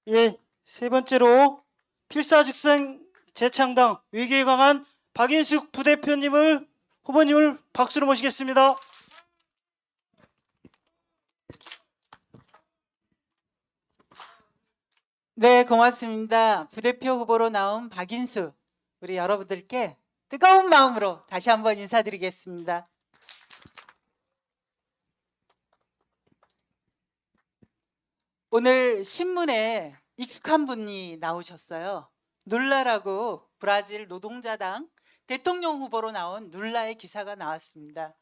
예, 세 번째로 필사직생 재창당 위기에 강한 박인숙 부대표님을 후보님을 박수로 모시겠습니다. 네, 고맙습니다. 부대표 후보로 나온 박인수, 우리 여러분들께 뜨거운 마음으로 다시 한번 인사드리겠습니다. 오늘 신문에 익숙한 분이 나오셨어요. 눌라라고 브라질 노동자당 대통령 후보로 나온 눌라의 기사가 나왔습니다.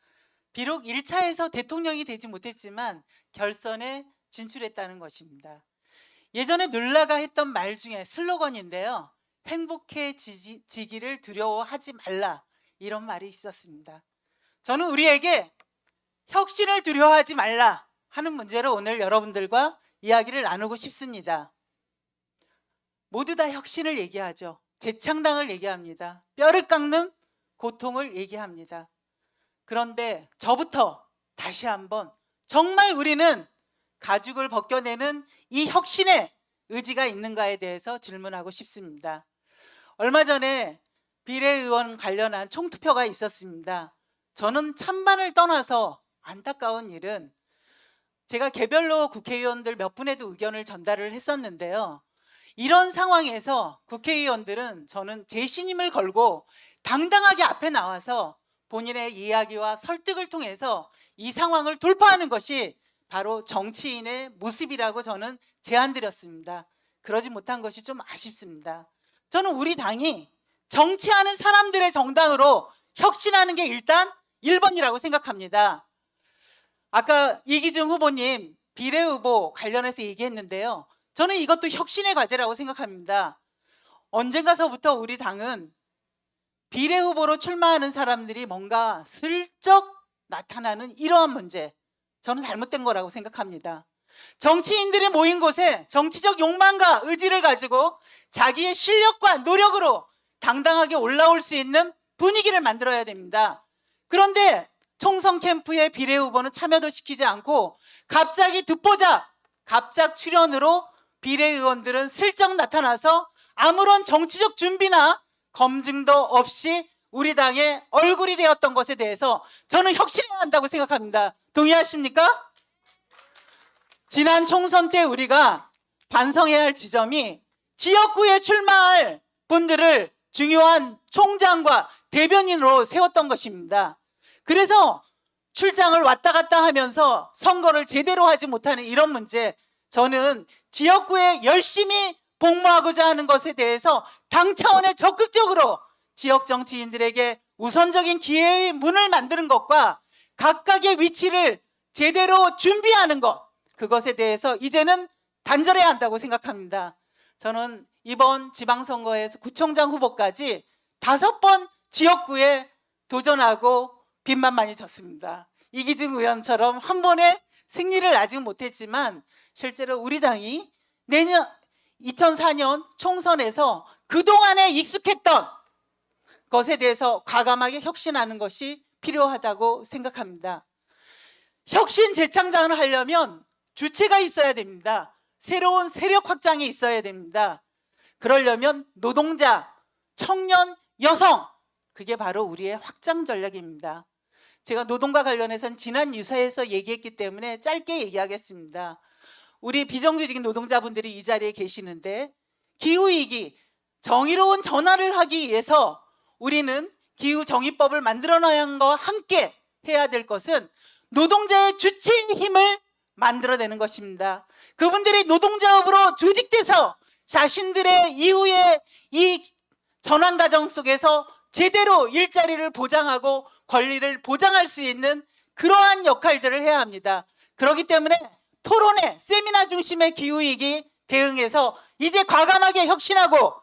비록 1차에서 대통령이 되지 못했지만 결선에 진출했다는 것입니다. 예전에 눌라가 했던 말 중에 슬로건인데요. 행복해지기를 두려워하지 말라, 이런 말이 있었습니다. 저는 우리에게 혁신을 두려워하지 말라 하는 문제로 오늘 여러분들과 이야기를 나누고 싶습니다. 모두 다 혁신을 얘기하죠. 재창당을 얘기합니다. 뼈를 깎는 고통을 얘기합니다. 그런데 저부터 다시 한번 정말 우리는 가죽을 벗겨내는 이 혁신의 의지가 있는가에 대해서 질문하고 싶습니다. 얼마 전에 비례의원 관련한 총투표가 있었습니다. 저는 찬반을 떠나서 안타까운 일은 제가 개별로 국회의원들 몇 분에도 의견을 전달을 했었는데요. 이런 상황에서 국회의원들은 저는 제 신임을 걸고 당당하게 앞에 나와서 본인의 이야기와 설득을 통해서 이 상황을 돌파하는 것이 바로 정치인의 모습이라고 저는 제안드렸습니다. 그러지 못한 것이 좀 아쉽습니다. 저는 우리 당이 정치하는 사람들의 정당으로 혁신하는 게 일단 1번이라고 생각합니다. 아까 이기중 후보님 비례후보 관련해서 얘기했는데요. 저는 이것도 혁신의 과제라고 생각합니다. 언젠가서부터 우리 당은 비례후보로 출마하는 사람들이 뭔가 슬쩍 나타나는 이러한 문제, 저는 잘못된 거라고 생각합니다. 정치인들이 모인 곳에 정치적 욕망과 의지를 가지고 자기의 실력과 노력으로 당당하게 올라올 수 있는 분위기를 만들어야 됩니다. 그런데 총선 캠프에 비례후보는 참여도 시키지 않고 갑자기 듣보잡, 갑작 출연으로 비례의원들은 슬쩍 나타나서 아무런 정치적 준비나 검증도 없이 우리 당의 얼굴이 되었던 것에 대해서 저는 혁신해야 한다고 생각합니다. 동의하십니까? 지난 총선 때 우리가 반성해야 할 지점이 지역구에 출마할 분들을 중요한 총장과 대변인으로 세웠던 것입니다. 그래서 출장을 왔다 갔다 하면서 선거를 제대로 하지 못하는 이런 문제, 저는 지역구에 열심히 복무하고자 하는 것에 대해서 당 차원에 적극적으로 지역 정치인들에게 우선적인 기회의 문을 만드는 것과 각각의 위치를 제대로 준비하는 것, 그것에 대해서 이제는 단절해야 한다고 생각합니다. 저는 이번 지방선거에서 구청장 후보까지 5번 지역구에 도전하고 빚만 많이 졌습니다. 이기중 의원처럼 한 번에 승리를 아직 못했지만 실제로 우리 당이 내년 2004년 총선에서 그동안에 익숙했던 것에 대해서 과감하게 혁신하는 것이 필요하다고 생각합니다. 혁신 재창당을 하려면 주체가 있어야 됩니다. 새로운 세력 확장이 있어야 됩니다. 그러려면 노동자, 청년, 여성, 그게 바로 우리의 확장 전략입니다. 제가 노동과 관련해서는 지난 유사에서 얘기했기 때문에 짧게 얘기하겠습니다. 우리 비정규직인 노동자분들이 이 자리에 계시는데 기후위기, 정의로운 전환을 하기 위해서 우리는 기후정의법을 만들어놔야 하는 것과 함께 해야 될 것은 노동자의 주체의 힘을 만들어내는 것입니다. 그분들이 노동자업으로 조직돼서 자신들의 이후의 이 전환 과정 속에서 제대로 일자리를 보장하고 권리를 보장할 수 있는 그러한 역할들을 해야 합니다. 그렇기 때문에 토론회, 세미나 중심의 기후위기 대응해서 이제 과감하게 혁신하고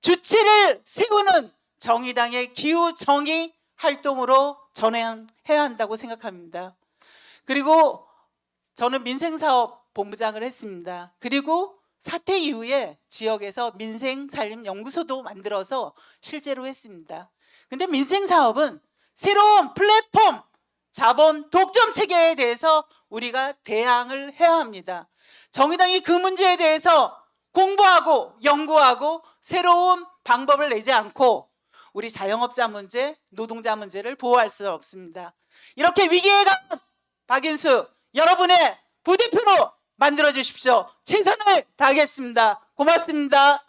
주체를 세우는 정의당의 기후정의 활동으로 전환해야 한다고 생각합니다. 그리고 저는 민생사업 본부장을 했습니다. 그리고 사태 이후에 지역에서 민생살림연구소도 만들어서 실제로 했습니다. 근데 민생사업은 새로운 플랫폼, 자본 독점 체계에 대해서 우리가 대항을 해야 합니다. 정의당이 그 문제에 대해서 공부하고 연구하고 새로운 방법을 내지 않고 우리 자영업자 문제, 노동자 문제를 보호할 수 없습니다. 이렇게 위기에 강한 박인숙 여러분의 부대표로 만들어 주십시오. 최선을 다하겠습니다. 고맙습니다.